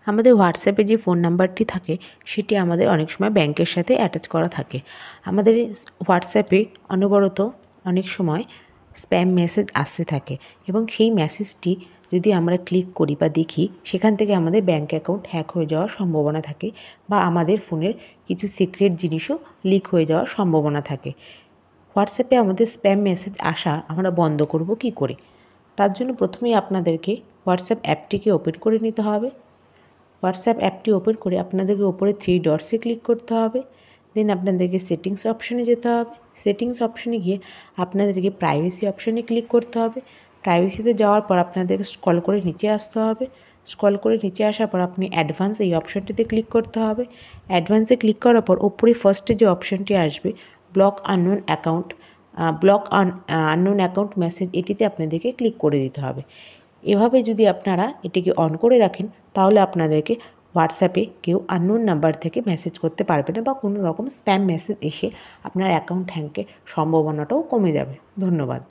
আমাদের হোয়াটসঅ্যাপে যে ফোন নাম্বারটি থাকে সেটি আমাদের অনেক সময় ব্যাংকের সাথে অ্যাটাচ করা থাকে। আমাদের হোয়াটসঅ্যাপে অনবরত অনেক সময় স্প্যাম মেসেজ আসতে থাকে এবং সেই মেসেজটি যদি আমরা ক্লিক করি বা দেখি, সেখান থেকে আমাদের ব্যাংক অ্যাকাউন্ট হ্যাক হয়ে যাওয়ার সম্ভাবনা থাকে বা আমাদের ফোনের কিছু সিক্রেট জিনিসও লিক হয়ে যাওয়ার সম্ভাবনা থাকে। হোয়াটসঅ্যাপে আমাদের স্প্যাম মেসেজ আসা আমরা বন্ধ করব কী করে? তার জন্য প্রথমেই আপনাদেরকে হোয়াটসঅ্যাপ অ্যাপটিকে ওপেন করে নিতে হবে। হোয়াটসঅ্যাপ অ্যাপটি ওপেন করে আপনাদেরকে ওপরে 3 ডটসে ক্লিক করতে হবে। দেন আপনাদেরকে সেটিংস অপশানে যেতে হবে। সেটিংস অপশানে গিয়ে আপনাদেরকে প্রাইভেসি অপশানে ক্লিক করতে হবে। প্রাইভেসিতে যাওয়ার পর আপনাদেরকে স্ক্রল করে নিচে আসতে হবে। স্ক্রল করে নিচে আসার পর আপনি অ্যাডভান্স এই অপশানটিতে ক্লিক করতে হবে। অ্যাডভান্সে ক্লিক করার পর ওপরে ফার্স্টে যে অপশানটি আসবে block unknown account, unknown account message, এটিতে আপনাদেরকে ক্লিক করে দিতে হবে। এভাবে যদি আপনারা এটিকে অন করে রাখেন তাহলে আপনাদেরকে হোয়াটসঅ্যাপে কেউ আননোন নাম্বার থেকে মেসেজ করতে পারবে না বা কোনো রকম স্প্যাম মেসেজ এসে আপনার অ্যাকাউন্ট হ্যাকের সম্ভাবনাটাও কমে যাবে। ধন্যবাদ।